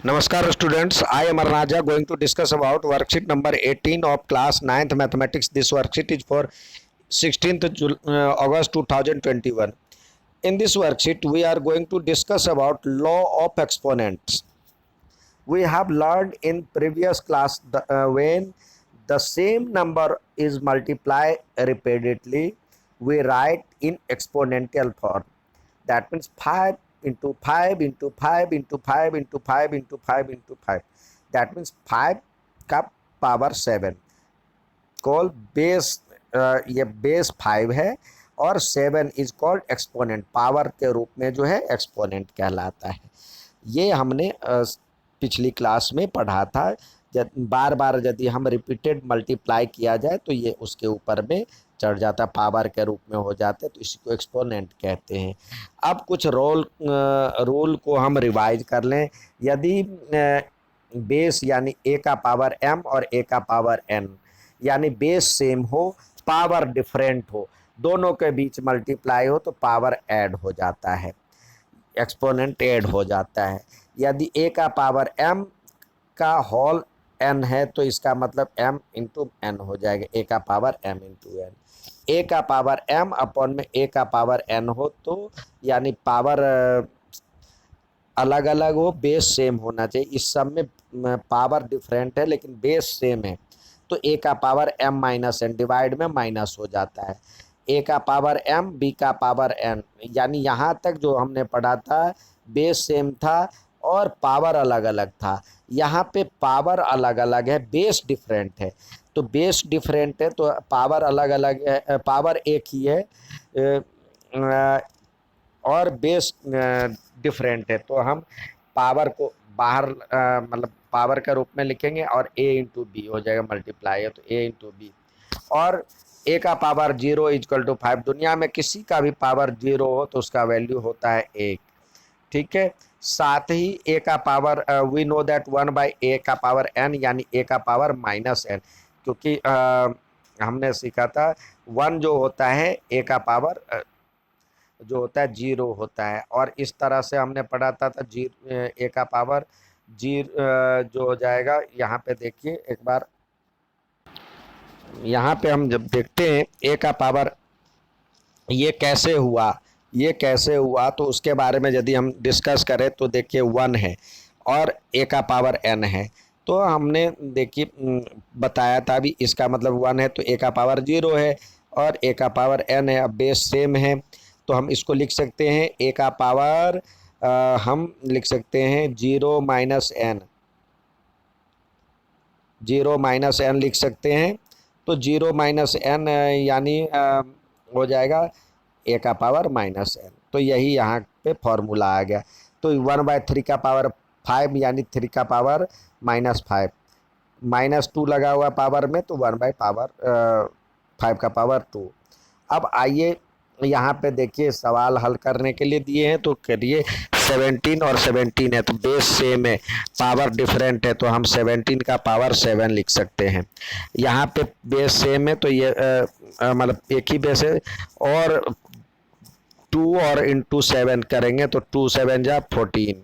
Namaskar students, I am Arnaja going to discuss about worksheet number 18 of class 9th mathematics. This worksheet is for 16th August 2021. In this worksheet we are going to discuss about law of exponents. We have learned in previous class when the same number is multiplied repeatedly, we write in exponential form. That means 5 into 5 into 5 into 5 into 5 into 5 into 5. That means 5 का power 7 call base, ये base 5 है और 7 is called exponent, power के रूप में जो है exponent कहलाता है। ये हमने पिछली क्लास में पढ़ा था। जब बार बार यदि हम रिपीटेड मल्टीप्लाई किया जाए तो ये उसके ऊपर में चढ़ जाता, पावर के रूप में हो जाते, तो इसी को एक्सपोनेंट कहते हैं। अब कुछ रूल को हम रिवाइज कर लें। यदि बेस यानी ए का पावर एम और ए का पावर एन यानी बेस सेम हो, पावर डिफरेंट हो, दोनों के बीच मल्टीप्लाई हो तो पावर ऐड हो जाता है, एक्सपोनेंट ऐड हो जाता है। यदि ए का पावर एम का होल एन है तो इसका मतलब एम इंटू एन हो जाएगा, ए का पावर एम इंटू एन। ए का पावर एम अपॉन में ए का पावर एन हो तो यानी पावर अलग अलग हो, बेस सेम होना चाहिए। इस सब में पावर डिफरेंट है लेकिन बेस सेम है तो ए का power m minus n divide में माइनस हो जाता है। ए का पावर एम बी का पावर एन, यानी यहाँ तक जो हमने पढ़ा था बेस सेम था और पावर अलग अलग था। यहाँ पे पावर अलग अलग है, बेस डिफरेंट है। तो बेस डिफरेंट है तो पावर अलग अलग है, पावर एक ही है और बेस डिफरेंट है, तो हम पावर को बाहर मतलब पावर के रूप में लिखेंगे और ए इंटू बी हो जाएगा, मल्टीप्लाई है तो ए इंटू बी। और ए का पावर 0 इजकल टू 5, दुनिया में किसी का भी पावर 0 हो तो उसका वैल्यू होता है 1, ठीक है। साथ ही ए का power we know that 1 by A का पावर एन यानी ए का पावर माइनस एन, क्योंकि हमने सीखा था 1 जो होता है ए का पावर जो होता है 0 होता है, और इस तरह से हमने पढ़ा था ए का पावर 0 जो हो जाएगा। यहाँ पे देखिए एक बार, यहाँ पे हम जब देखते हैं ए का पावर ये कैसे हुआ तो उसके बारे में यदि हम डिस्कस करें तो देखिए 1 है और ए का पावर एन है, तो हमने देखिए बताया था भी, इसका मतलब 1 है तो ए का पावर 0 है और ए का पावर एन है। अब बेस सेम है तो हम इसको लिख सकते हैं ए का पावर हम लिख सकते हैं 0 माइनस एन, 0 माइनस एन लिख सकते हैं। तो 0 माइनस एन यानी हो जाएगा ए का पावर माइनस एन, तो यही यहाँ पे फॉर्मूला आ गया। तो 1/3 का पावर 5 यानी 3 का पावर -5, -2 लगा हुआ पावर में तो 1/5 का पावर 2। अब आइए यहाँ पे देखिए सवाल हल करने के लिए दिए हैं तो करिए। 17 और 17 है तो बेस सेम है, पावर डिफरेंट है तो हम 17 का पावर 7 लिख सकते हैं। यहाँ पे बेस सेम है तो ये मतलब एक ही बेस है, और 2 और इंटू 7 करेंगे तो 2 7 जा 14।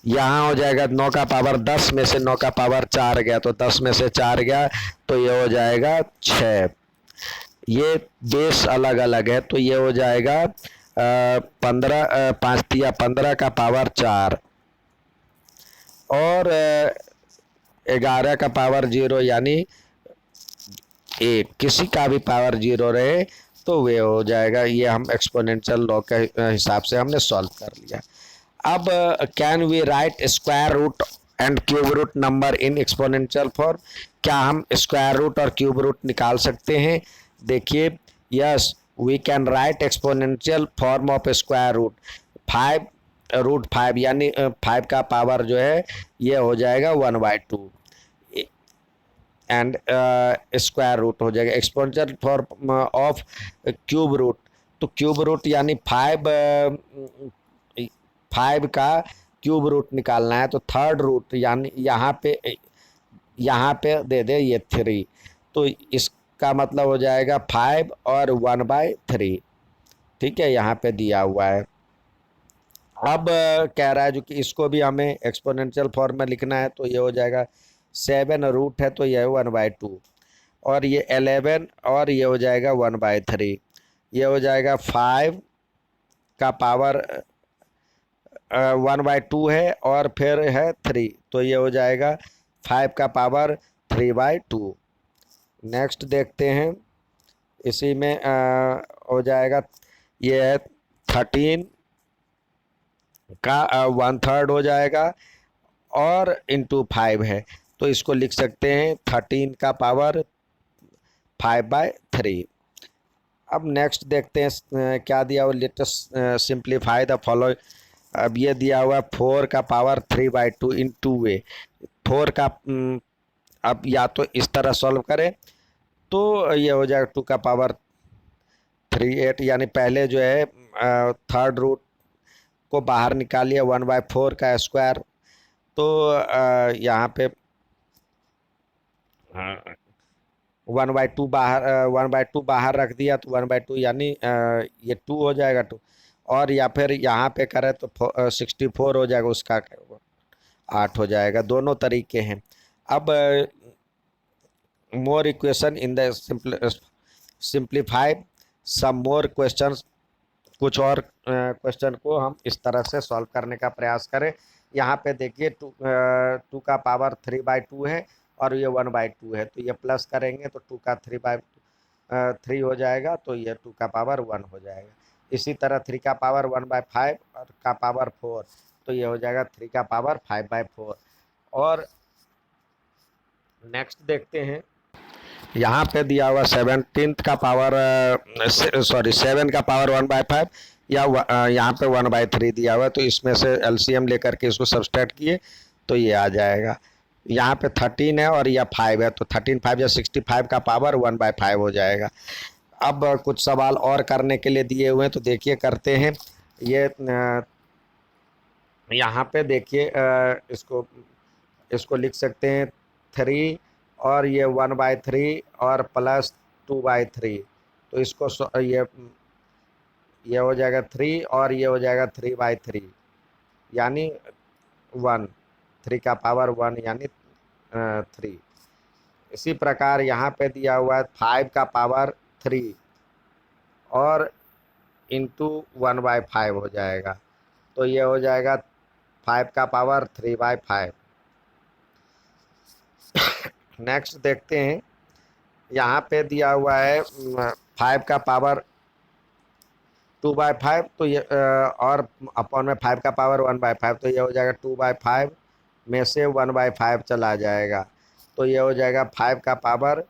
यहाँ हो जाएगा 9 का पावर 10 में से 9 का पावर 4 गया तो 10 में से 4 गया तो ये हो जाएगा 6। ये बेस अलग अलग है तो ये हो जाएगा 15, 5 तिया 15 का पावर 4 और 11 का पावर 0 यानी 1, किसी का भी पावर 0 रहे तो वे हो जाएगा। ये हम एक्सपोनेंशियल लॉ के हिसाब से हमने सॉल्व कर लिया। अब can we write square root and cube root number in exponential form, क्या हम स्क्वायर रूट और क्यूब रूट निकाल सकते हैं? देखिए, yes we can write exponential form of square root. 5√5 यानी 5 का पावर जो है ये हो जाएगा 1/2 एंड स्क्वायर रूट हो जाएगा। Exponential form of cube root, तो क्यूब रूट यानी 5 का क्यूब रूट निकालना है तो 3rd रूट यानी यहाँ पे दे दे ये 3, तो इसका मतलब हो जाएगा 5 और 1/3, ठीक है, यहाँ पे दिया हुआ है। अब कह रहा है जो कि इसको भी हमें एक्सपोनेंशियल फॉर्म में लिखना है, तो ये हो जाएगा 7 रूट है तो ये 1/2, और ये 11 और ये हो जाएगा 1/3, ये हो जाएगा 5 का पावर 1/2 है और फिर है 3, तो ये हो जाएगा 5 का पावर 3/2। नेक्स्ट देखते हैं, इसी में हो जाएगा, ये है 13 का 1/3 हो जाएगा और इंटू 5 है, तो इसको लिख सकते हैं 13 का पावर 5/3। अब नेक्स्ट देखते हैं क्या दिया हुआ, लेटेस्ट सिंप्लीफाई द फॉलोइंग। अब ये दिया हुआ 4 का पावर 3/2 इन टू वे। 4 का अब या तो इस तरह सॉल्व करें तो ये हो जाएगा 2 का पावर 3/8, यानी पहले जो है थर्ड रूट को बाहर निकालिए 1/4 का स्क्वायर, तो यहाँ पे 1/2 बाहर रख दिया तो 1/2 यानी ये 2 हो जाएगा 2, और या फिर यहाँ पे करें तो 64 हो जाएगा, उसका 8 हो जाएगा। दोनों तरीके हैं। अब more equation in the simplify some more questions, कुछ और क्वेश्चन को हम इस तरह से सॉल्व करने का प्रयास करें। यहाँ पे देखिए 2 का पावर 3/2 है और ये 1/2 है, तो ये प्लस करेंगे तो 2 का 3/3 हो जाएगा, तो ये 2 का पावर 1 हो जाएगा। इसी तरह 3 का पावर 1/5 और का पावर 4, तो ये हो जाएगा 3 का पावर 5/4। और नेक्स्ट देखते हैं, यहाँ पे दिया हुआ 17 का पावर 7 का पावर 1/5 या यहाँ पे 1/3 दिया हुआ है, तो इसमें से एलसीएम लेकर के इसको सब्सट्रैक्ट किए तो ये आ जाएगा। यहाँ पे 13 है और यह 5 है, तो 13 5 या 65 का पावर 1/5 हो जाएगा। अब कुछ सवाल और करने के लिए दिए हुए हैं, तो देखिए करते हैं। ये यहाँ पे देखिए इसको लिख सकते हैं 3 और ये 1/3 और प्लस 2/3, तो इसको ये हो जाएगा 3 और ये हो जाएगा 3/3 यानी 1, 3 का पावर 1 यानी 3। इसी प्रकार यहाँ पे दिया हुआ है 5 का पावर 3 और इंटू 1/5 हो जाएगा, तो ये हो जाएगा 5 का पावर 3/5। नेक्स्ट देखते हैं, यहाँ पे दिया हुआ है 5 का पावर 2/5, तो ये और अपॉन में 5 का पावर 1/5, तो ये हो जाएगा 2/5 में से 1/5 चला जाएगा, तो ये हो जाएगा 5 का पावर,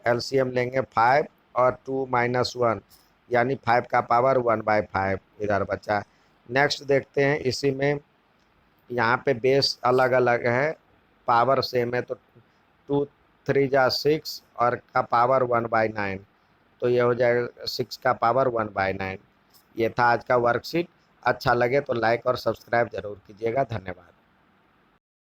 एलसीएम लेंगे 5 और 2 - 1 यानी 5 का पावर 1/5 इधर बचा। नेक्स्ट देखते हैं, इसी में यहाँ पे बेस अलग अलग है, पावर सेम है, तो 2 3 जा 6 और का पावर 1/9, तो ये हो जाएगा 6 का पावर 1/9। ये था आज का वर्कशीट। अच्छा लगे तो लाइक और सब्सक्राइब जरूर कीजिएगा। धन्यवाद।